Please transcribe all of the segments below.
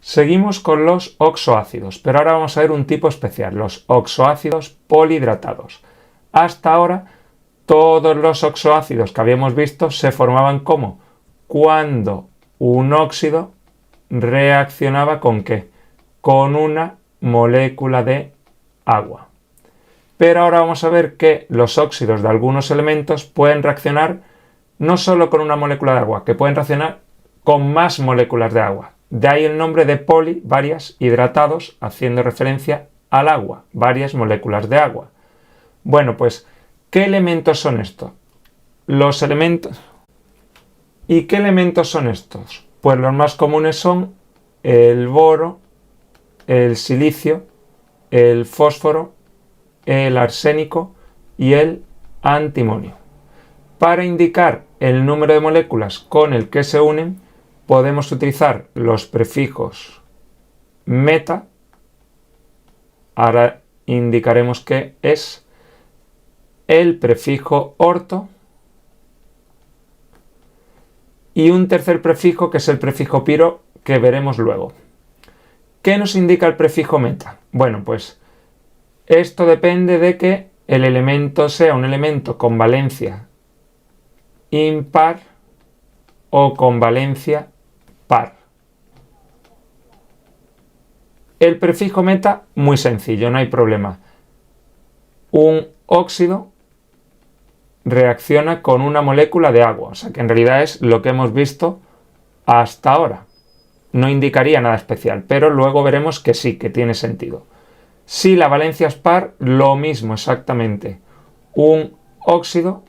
Seguimos con los oxoácidos, pero ahora vamos a ver un tipo especial, los oxoácidos polihidratados. Hasta ahora, todos los oxoácidos que habíamos visto se formaban ¿cómo? Cuando un óxido reaccionaba ¿con qué? Con una molécula de agua. Pero ahora vamos a ver que los óxidos de algunos elementos pueden reaccionar no solo con una molécula de agua, que pueden reaccionar con más moléculas de agua. De ahí el nombre de poli, varias, hidratados, haciendo referencia al agua, varias moléculas de agua. Bueno, pues, ¿qué elementos son estos? Los elementos... ¿Y qué elementos son estos? Pues los más comunes son el boro, el silicio, el fósforo, el arsénico y el antimonio. Para indicar el número de moléculas con el que se unen, podemos utilizar los prefijos meta. Ahora indicaremos que es el prefijo orto y un tercer prefijo que es el prefijo piro, que veremos luego. ¿Qué nos indica el prefijo meta? Bueno, pues esto depende de que el elemento sea un elemento con valencia impar o con valencia par. El prefijo meta, muy sencillo, no hay problema. Un óxido reacciona con una molécula de agua, o sea que en realidad es lo que hemos visto hasta ahora. No indicaría nada especial, pero luego veremos que sí, que tiene sentido. Si la valencia es par, lo mismo exactamente. Un óxido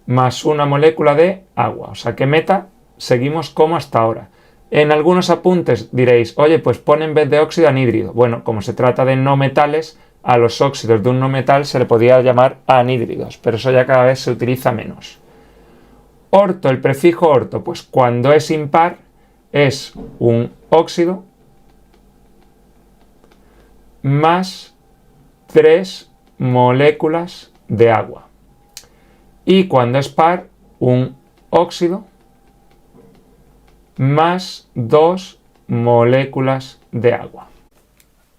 más una molécula de agua. O sea que meta seguimos como hasta ahora. En algunos apuntes diréis, oye, pues pon en vez de óxido anhídrido. Bueno, como se trata de no metales, a los óxidos de un no metal se le podría llamar anhídridos, pero eso ya cada vez se utiliza menos. Orto, el prefijo orto, pues cuando es impar es un óxido más 3 moléculas de agua. Y cuando es par, un óxido más 2 moléculas de agua.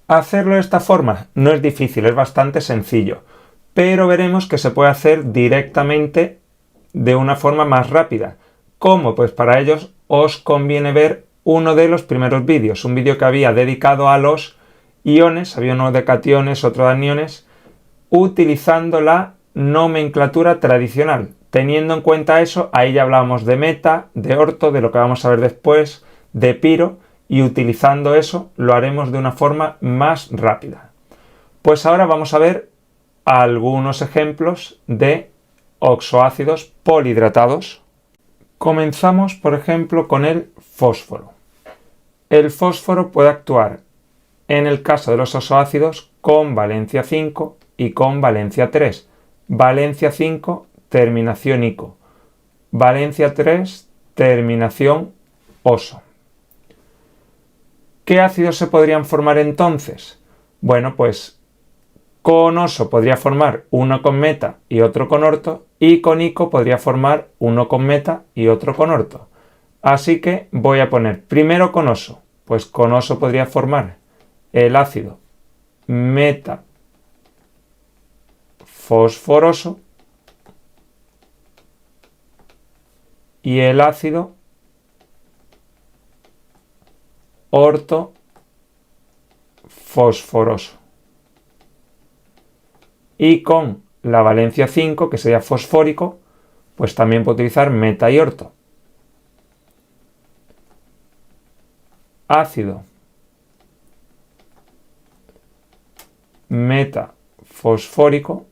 Hacerlo de esta forma no es difícil, es bastante sencillo, pero veremos que se puede hacer directamente de una forma más rápida. ¿Cómo? Pues para ello os conviene ver uno de los primeros vídeos, un vídeo que había dedicado a los iones, había uno de cationes, otro de aniones, utilizando la nomenclatura tradicional. Teniendo en cuenta eso, ahí ya hablábamos de meta, de orto, de lo que vamos a ver después, de piro, y utilizando eso lo haremos de una forma más rápida. Pues ahora vamos a ver algunos ejemplos de oxoácidos polihidratados. Comenzamos, por ejemplo, con el fósforo. El fósforo puede actuar, en el caso de los oxoácidos, con valencia 5 y con valencia 3. Valencia 5, terminación ico. Valencia 3, terminación oso. ¿Qué ácidos se podrían formar entonces? Bueno, pues con oso podría formar uno con meta y otro con orto, y con ico podría formar uno con meta y otro con orto. Así que voy a poner primero con oso. Pues con oso podría formar el ácido meta fosforoso y el ácido orto fosforoso. Y con la valencia 5, que sería fosfórico, pues también puedo utilizar meta y orto. Ácido meta fosfórico,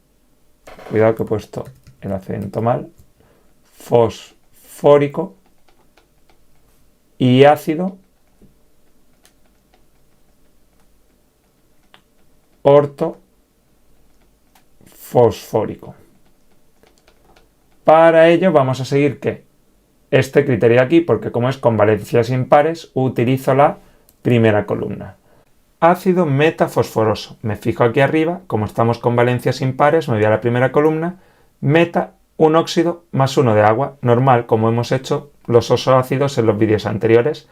cuidado que he puesto el acento mal, fosfórico, y ácido orto fosfórico. Para ello vamos a seguir que este criterio aquí, porque como es con valencias impares, utilizo la primera columna. Ácido metafosforoso. Me fijo aquí arriba, como estamos con valencias impares, me voy a la primera columna. Meta, un óxido más uno de agua, normal, como hemos hecho los oxoácidos en los vídeos anteriores.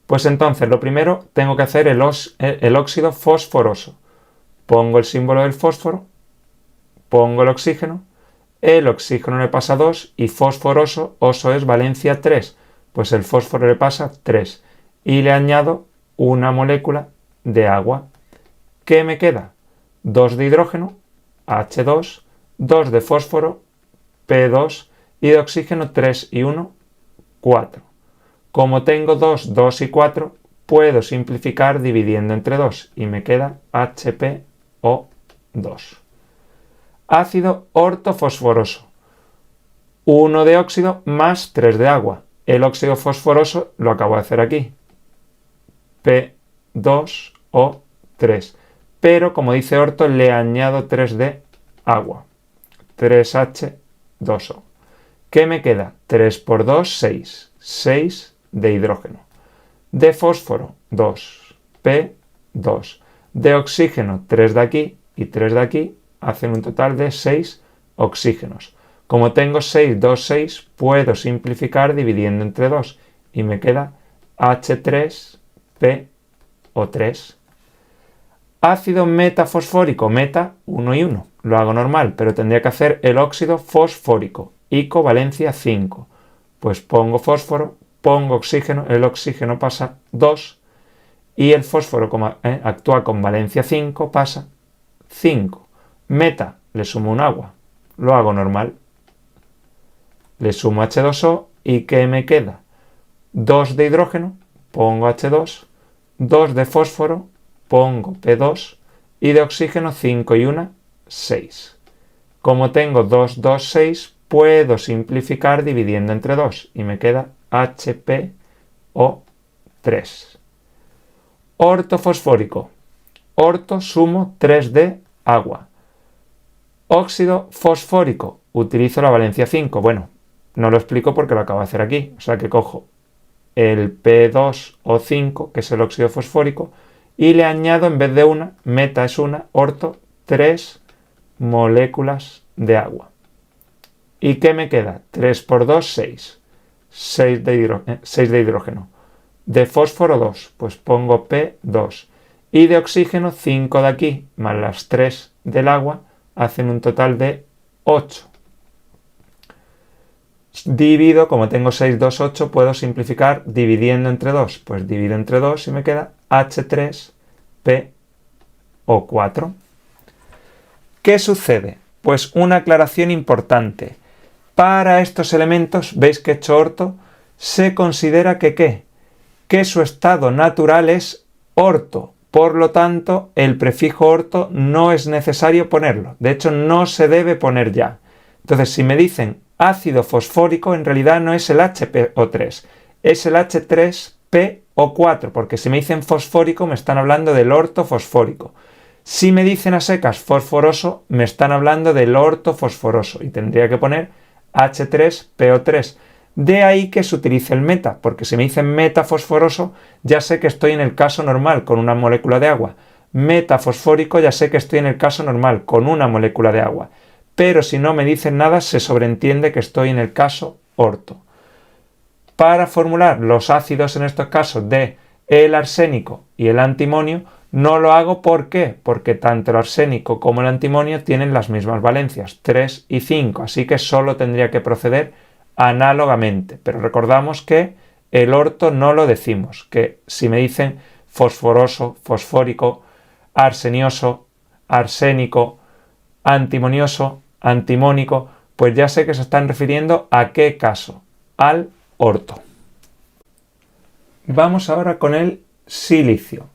Pues entonces lo primero tengo que hacer el óxido fosforoso. Pongo el símbolo del fósforo, pongo el oxígeno le pasa 2 y fosforoso, oso es valencia 3, pues el fósforo le pasa 3 y le añado una molécula de agua. ¿Qué me queda? 2 de hidrógeno, H2, 2 de fósforo, P2 y de oxígeno 3 y 1, 4. Como tengo 2, 2 y 4, puedo simplificar dividiendo entre 2 y me queda HPO2. Ácido ortofosforoso. 1 de óxido más 3 de agua. El óxido fosforoso lo acabo de hacer aquí. P2O3. Pero como dice orto, le añado 3 de agua. 3H2O. ¿Qué me queda? 3 por 2, 6. 6 de hidrógeno. De fósforo, 2. P2. De oxígeno, 3 de aquí y 3 de aquí, hacen un total de 6 oxígenos. Como tengo 6, 2, 6, puedo simplificar dividiendo entre 2 y me queda H3PO3. Ácido metafosfórico, meta 1 y 1. Lo hago normal, pero tendría que hacer el óxido fosfórico, ICO valencia 5. Pues pongo fósforo, pongo oxígeno, el oxígeno pasa 2 y el fósforo, como actúa con valencia 5, pasa 5. Meta, le sumo un agua, lo hago normal. Le sumo H2O y ¿qué me queda? 2 de hidrógeno, pongo H2, 2 de fósforo, pongo P2 y de oxígeno 5 y 1, 6. Como tengo 2, 2, 6, puedo simplificar dividiendo entre 2 y me queda HPO3. Ortofosfórico. Orto sumo 3 de agua. Óxido fosfórico. Utilizo la valencia 5. Bueno, no lo explico porque lo acabo de hacer aquí. O sea que cojo el P2O5, que es el óxido fosfórico, y le añado en vez de una, meta es una, orto, 3 moléculas de agua. ¿Y qué me queda? 3 por 2, 6. 6 de hidrógeno. De fósforo 2, pues pongo P2. Y de oxígeno 5 de aquí, más las 3 del agua, hacen un total de 8. Divido, como tengo 6, 2, 8, puedo simplificar dividiendo entre 2. Pues divido entre 2 y me queda H3PO4. ¿Qué sucede? Pues una aclaración importante. Para estos elementos, veis que he hecho orto, se considera que ¿qué? Que su estado natural es orto. Por lo tanto, el prefijo orto no es necesario ponerlo. De hecho, no se debe poner ya. Entonces, si me dicen ácido fosfórico, en realidad no es el HPO3, es el H3PO4, porque si me dicen fosfórico, me están hablando del orto fosfórico. Si me dicen a secas fosforoso, me están hablando del orto fosforoso y tendría que poner H3PO3. De ahí que se utilice el meta, porque si me dicen metafosforoso, ya sé que estoy en el caso normal con una molécula de agua. Metafosfórico, ya sé que estoy en el caso normal con una molécula de agua. Pero si no me dicen nada, se sobreentiende que estoy en el caso orto. Para formular los ácidos en estos casos de el arsénico y el antimonio, no lo hago. ¿Por qué? Porque tanto el arsénico como el antimonio tienen las mismas valencias, 3 y 5, así que solo tendría que proceder análogamente. Pero recordamos que el orto no lo decimos, que si me dicen fosforoso, fosfórico, arsenioso, arsénico, antimonioso, antimónico, pues ya sé que se están refiriendo a qué caso, al orto. Vamos ahora con el silicio.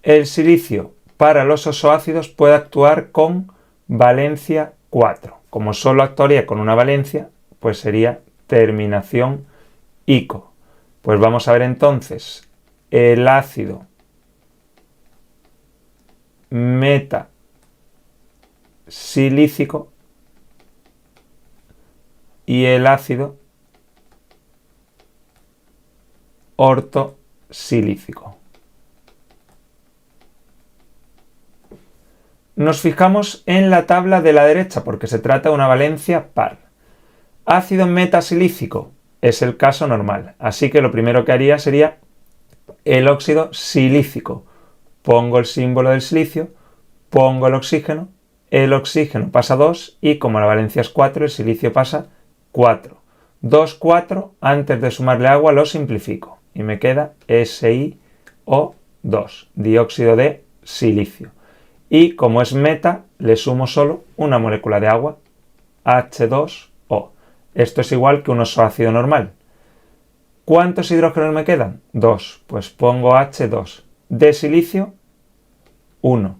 El silicio para los ozoácidos puede actuar con valencia 4. Como solo actuaría con una valencia, pues sería terminación ico. Pues vamos a ver entonces el ácido metasilícico y el ácido ortosilícico. Nos fijamos en la tabla de la derecha porque se trata de una valencia par. Ácido metasilícico es el caso normal, así que lo primero que haría sería el óxido silícico. Pongo el símbolo del silicio, pongo el oxígeno pasa 2 y como la valencia es 4, el silicio pasa 4. 2, 4, antes de sumarle agua lo simplifico y me queda SiO2, dióxido de silicio. Y como es meta, le sumo solo una molécula de agua, H2O. Esto es igual que un oxoácido normal. ¿Cuántos hidrógenos me quedan? 2. Pues pongo H2. De silicio, 1.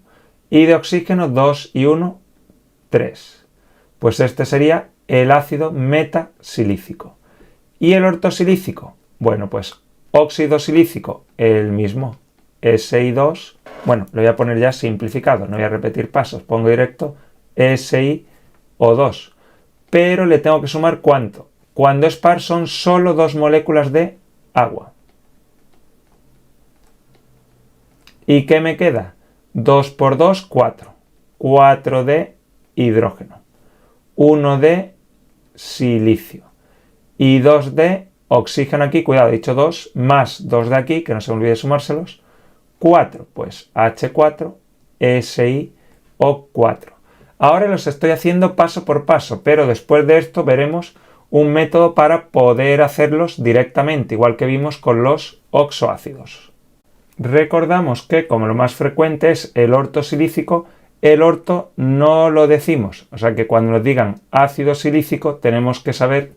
Y de oxígeno, 2 y 1, 3. Pues este sería el ácido metasilícico. ¿Y el ortosilícico? Bueno, pues óxido silícico, el mismo, Si2. Bueno, lo voy a poner ya simplificado, no voy a repetir pasos, pongo directo SiO2. Pero le tengo que sumar ¿cuánto? Cuando es par son solo 2 moléculas de agua. ¿Y qué me queda? 2 por 2, 4. 4 de hidrógeno. 1 de silicio. Y 2 de oxígeno aquí, cuidado, he dicho 2, más 2 de aquí, que no se me olvide sumárselos. 4, pues H4, SiO4. Ahora los estoy haciendo paso por paso, pero después de esto veremos un método para poder hacerlos directamente, igual que vimos con los oxoácidos. Recordamos que como lo más frecuente es el ortosilícico, el orto no lo decimos, o sea que cuando nos digan ácido silícico tenemos que saber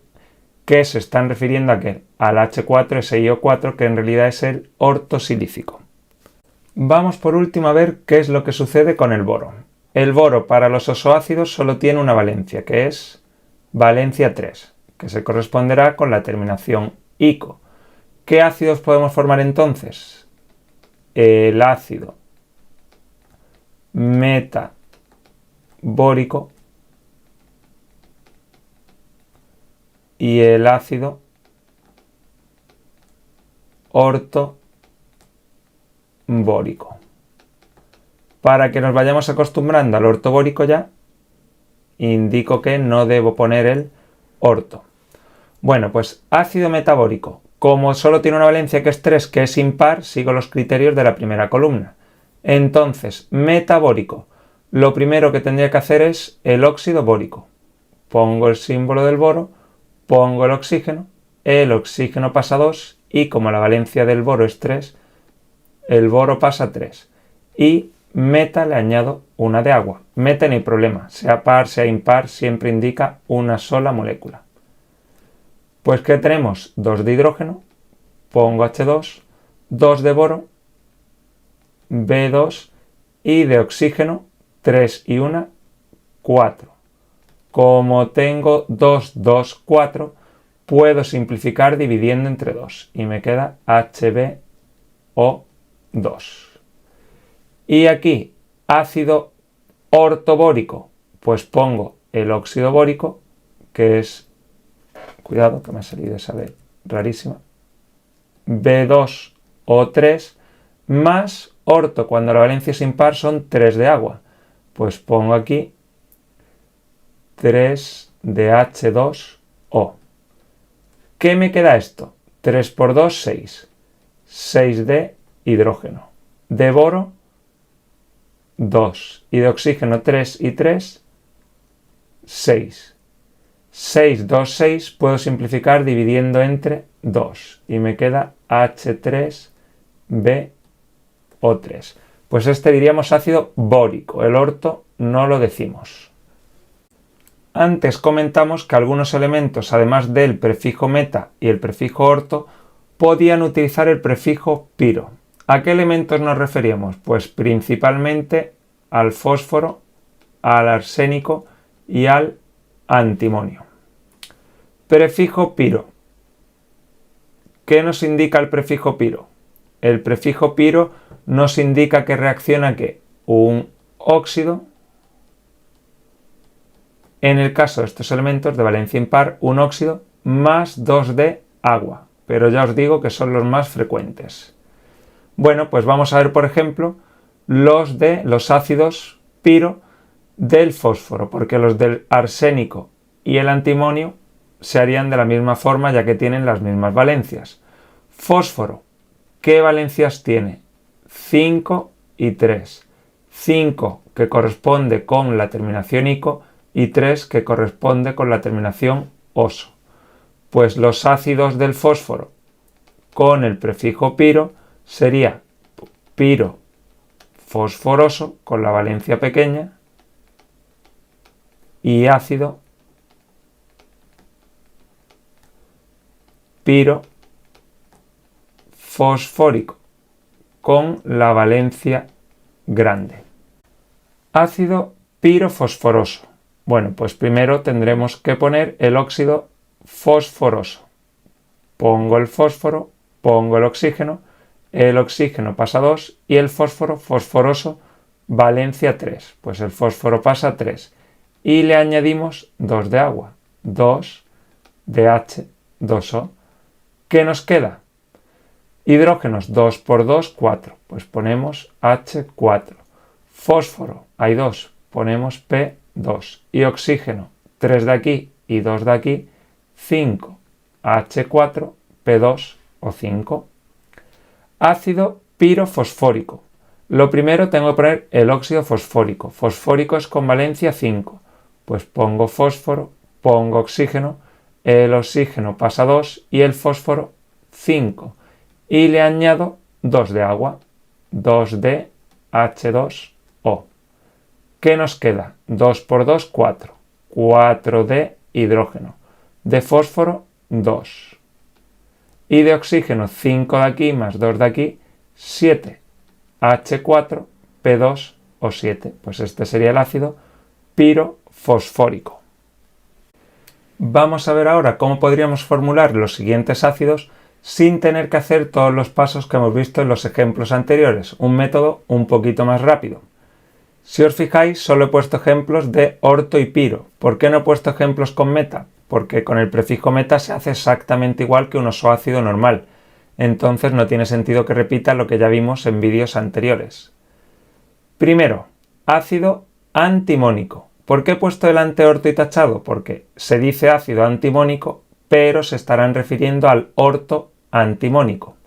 que se están refiriendo a qué, al H4, SiO4, que en realidad es el ortosilícico. Vamos por último a ver qué es lo que sucede con el boro. El boro para los oxoácidos solo tiene una valencia, que es valencia 3, que se corresponderá con la terminación ico. ¿Qué ácidos podemos formar entonces? El ácido metabórico y el ácido ortobórico. Para que nos vayamos acostumbrando al ortobórico ya, indico que no debo poner el orto. Bueno, pues ácido metabórico. Como solo tiene una valencia que es 3, que es impar, sigo los criterios de la primera columna. Entonces, metabórico. Lo primero que tendría que hacer es el óxido bórico. Pongo el símbolo del boro, pongo el oxígeno pasa 2 y como la valencia del boro es 3, el boro pasa 3. Y meta le añado una de agua. Meta no hay problema, sea par, sea impar, siempre indica una sola molécula. Pues ¿qué tenemos? 2 de hidrógeno, pongo H2, 2 de boro, B2 y de oxígeno 3 y 1, 4. Como tengo 2, 2, 4, puedo simplificar dividiendo entre 2 y me queda HbO2. Y aquí, ácido ortobórico, pues pongo el óxido bórico, que es, cuidado que me ha salido esa B rarísima, B2O3, más orto, cuando la valencia es impar, son 3 de agua. Pues pongo aquí 3 de H2O. ¿Qué me queda esto? 3 por 2, 6. 6 de hidrógeno. De boro, 2. Y de oxígeno, 3 y 3, 6. 6, 2, 6, puedo simplificar dividiendo entre 2. Y me queda H3BO3. Pues este diríamos ácido bórico. El orto no lo decimos. Antes comentamos que algunos elementos, además del prefijo meta y el prefijo orto, podían utilizar el prefijo piro. ¿A qué elementos nos referíamos? Pues principalmente al fósforo, al arsénico y al antimonio. Prefijo piro. ¿Qué nos indica el prefijo piro? El prefijo piro nos indica que reacciona ¿qué? Un óxido. En el caso de estos elementos de valencia impar, un óxido más 2 de agua. Pero ya os digo que son los más frecuentes. Bueno, pues vamos a ver, por ejemplo, los de los ácidos piro del fósforo, porque los del arsénico y el antimonio se harían de la misma forma ya que tienen las mismas valencias. Fósforo, ¿qué valencias tiene? 5 y 3. 5 que corresponde con la terminación ico y 3 que corresponde con la terminación oso. Pues los ácidos del fósforo con el prefijo piro sería piro fosforoso con la valencia pequeña y ácido piro fosfórico con la valencia grande. Ácido pirofosforoso. Bueno, pues primero tendremos que poner el óxido fosforoso. Pongo el fósforo, pongo el oxígeno pasa 2 y el fósforo fosforoso valencia 3. Pues el fósforo pasa 3 y le añadimos 2 de agua, 2 de H, 2O. ¿Qué nos queda? Hidrógenos, 2 por 2, 4. Pues ponemos H4. Fósforo, hay 2, ponemos P2. Y oxígeno, 3 de aquí y 2 de aquí, 5. H4, P2 o 5. Ácido pirofosfórico. Lo primero tengo que poner el óxido fosfórico. Fosfórico es con valencia 5. Pues pongo fósforo, pongo oxígeno, el oxígeno pasa 2 y el fósforo 5. Y le añado 2 de agua, 2 de H2O. ¿Qué nos queda? 2 por 2, 4. 4 de hidrógeno. De fósforo, 2. Y de oxígeno, 5 de aquí más 2 de aquí, 7. H4, P2 o 7. Pues este sería el ácido pirofosfórico. Vamos a ver ahora cómo podríamos formular los siguientes ácidos sin tener que hacer todos los pasos que hemos visto en los ejemplos anteriores. Un método un poquito más rápido. Si os fijáis, solo he puesto ejemplos de orto y piro. ¿Por qué no he puesto ejemplos con meta? Porque con el prefijo meta se hace exactamente igual que un ozoácido normal. Entonces no tiene sentido que repita lo que ya vimos en vídeos anteriores. Primero, ácido antimónico. ¿Por qué he puesto el orto y tachado? Porque se dice ácido antimónico, pero se estarán refiriendo al orto antimónico.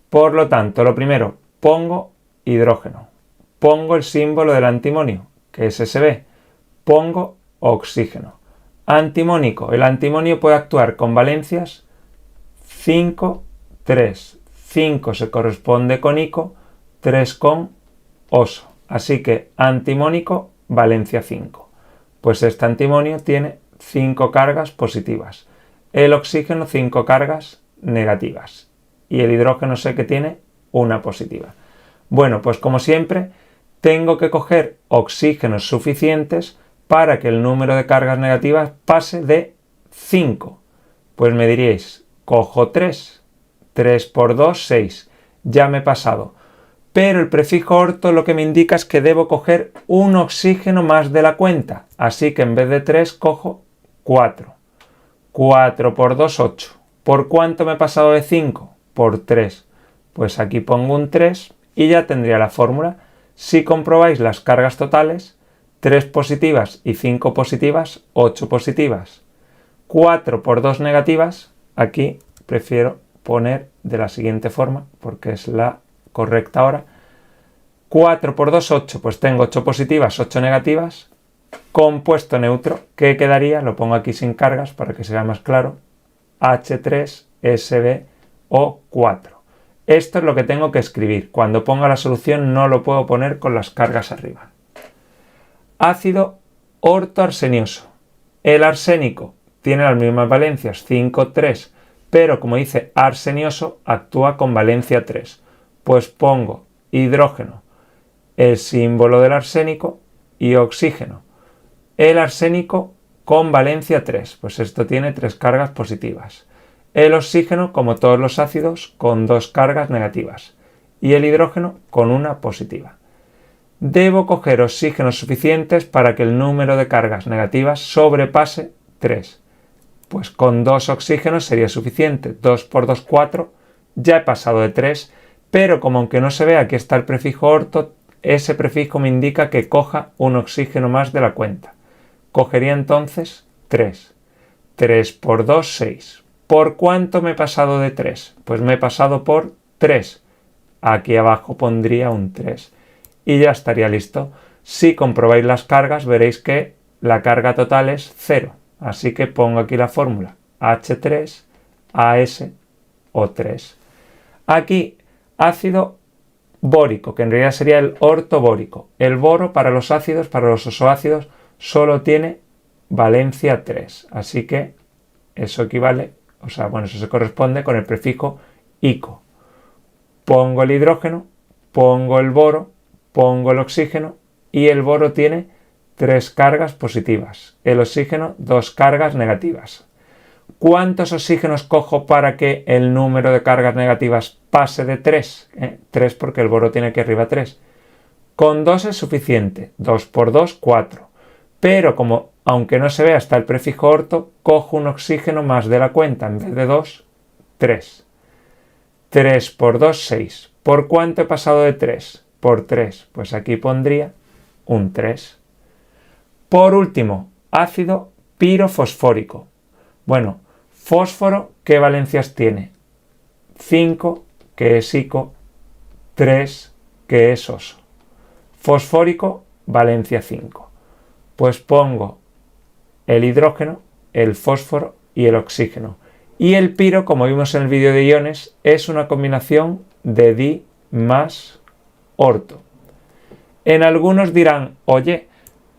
Por lo tanto, lo primero, pongo hidrógeno. Pongo el símbolo del antimonio, que es Sb. Pongo oxígeno. Antimónico. El antimonio puede actuar con valencias 5, 3. 5 se corresponde con ico, 3 con oso. Así que antimónico, valencia 5. Pues este antimonio tiene 5 cargas positivas. El oxígeno 5 cargas negativas. Y el hidrógeno sé que tiene una positiva. Bueno, pues como siempre, tengo que coger oxígenos suficientes para que el número de cargas negativas pase de 5. Pues me diríais, cojo 3. 3 por 2, 6. Ya me he pasado. Pero el prefijo orto lo que me indica es que debo coger un oxígeno más de la cuenta. Así que en vez de 3 cojo 4. 4 por 2, 8. ¿Por cuánto me he pasado de 5? Por 3. Pues aquí pongo un 3 y ya tendría la fórmula. Si comprobáis las cargas totales, 3 positivas y 5 positivas, 8 positivas. 4 por 2 negativas, aquí prefiero poner de la siguiente forma, porque es la correcta ahora. 4 por 2, 8, pues tengo 8 positivas, 8 negativas. Compuesto neutro, ¿qué quedaría? Lo pongo aquí sin cargas para que sea más claro. H3SbO4. Esto es lo que tengo que escribir. Cuando ponga la solución no lo puedo poner con las cargas arriba. Ácido ortoarsenioso. El arsénico tiene las mismas valencias, 5, 3, pero como dice arsenioso, actúa con valencia 3. Pues pongo hidrógeno, el símbolo del arsénico y oxígeno. El arsénico con valencia 3, pues esto tiene 3 cargas positivas. El oxígeno, como todos los ácidos, con 2 cargas negativas. Y el hidrógeno con una positiva. Debo coger oxígenos suficientes para que el número de cargas negativas sobrepase 3. Pues con 2 oxígenos sería suficiente. 2 por 2, 4. Ya he pasado de 3, pero como aunque no se vea, aquí está el prefijo orto, ese prefijo me indica que coja un oxígeno más de la cuenta. Cogería entonces 3. 3 por 2, 6. ¿Por cuánto me he pasado de 3? Pues me he pasado por 3. Aquí abajo pondría un 3. Y ya estaría listo. Si comprobáis las cargas, veréis que la carga total es 0. Así que pongo aquí la fórmula H3AsO3. Aquí ácido bórico, que en realidad sería el ortobórico. El boro para los ácidos, para los oxoácidos, solo tiene valencia 3. Así que eso equivale, eso se corresponde con el prefijo ico. Pongo el hidrógeno, pongo el boro, pongo el oxígeno y el boro tiene 3 cargas positivas. El oxígeno 2 cargas negativas. ¿Cuántos oxígenos cojo para que el número de cargas negativas pase de 3? 3 porque el boro tiene aquí arriba 3. Con 2 es suficiente. 2 por 2, 4. Pero como aunque no se vea está el prefijo orto, cojo un oxígeno más de la cuenta. En vez de 2, 3. 3 por 2, 6. ¿Por cuánto he pasado de 3? Por 3. Pues aquí pondría un 3. Por último, ácido pirofosfórico. Bueno, fósforo, ¿qué valencias tiene? 5, que es ico, 3, que es oso. Fosfórico, valencia 5. Pues pongo el hidrógeno, el fósforo y el oxígeno. Y el piro, como vimos en el vídeo de iones, es una combinación de di más orto. En algunos dirán, oye,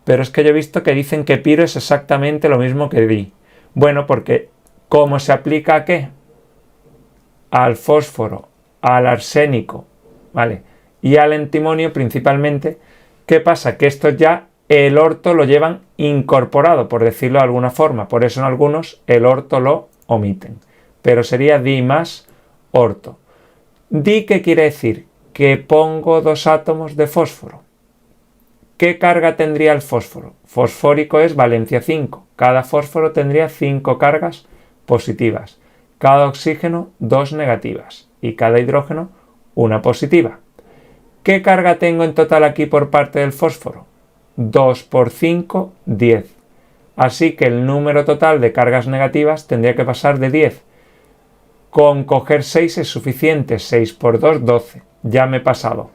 pero es que yo he visto que dicen que piro es exactamente lo mismo que di. Bueno, porque ¿cómo se aplica a qué? Al fósforo, al arsénico, ¿vale? Y al antimonio principalmente. ¿Qué pasa? Que estos ya el orto lo llevan incorporado, por decirlo de alguna forma. Por eso en algunos el orto lo omiten. Pero sería di más orto. Di, ¿qué quiere decir? Que pongo 2 átomos de fósforo. ¿Qué carga tendría el fósforo? Fosfórico es valencia 5. Cada fósforo tendría 5 cargas positivas. Cada oxígeno 2 negativas. Y cada hidrógeno 1 positiva. ¿Qué carga tengo en total aquí por parte del fósforo? 2 por 5, 10. Así que el número total de cargas negativas tendría que pasar de 10. Con coger 6 es suficiente. 6 por 2, 12. Ya me he pasado.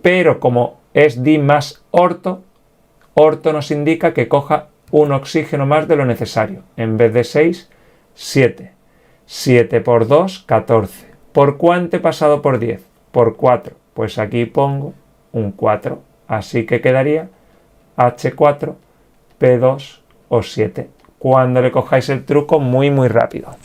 Pero como es di más orto, orto nos indica que coja un oxígeno más de lo necesario. En vez de 6, 7. 7 por 2, 14. ¿Por cuánto he pasado por 10? Por 4. Pues aquí pongo un 4. Así que quedaría H4, P2 o 7. Cuando le cojáis el truco muy rápido.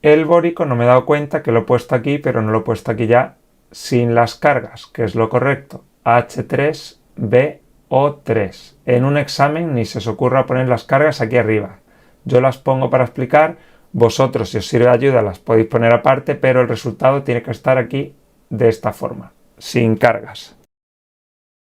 El bórico no me he dado cuenta que lo he puesto aquí, pero no lo he puesto aquí ya sin las cargas, que es lo correcto. H3BO3. En un examen ni se os ocurra poner las cargas aquí arriba. Yo las pongo para explicar. Vosotros, si os sirve de ayuda, las podéis poner aparte, pero el resultado tiene que estar aquí de esta forma, sin cargas.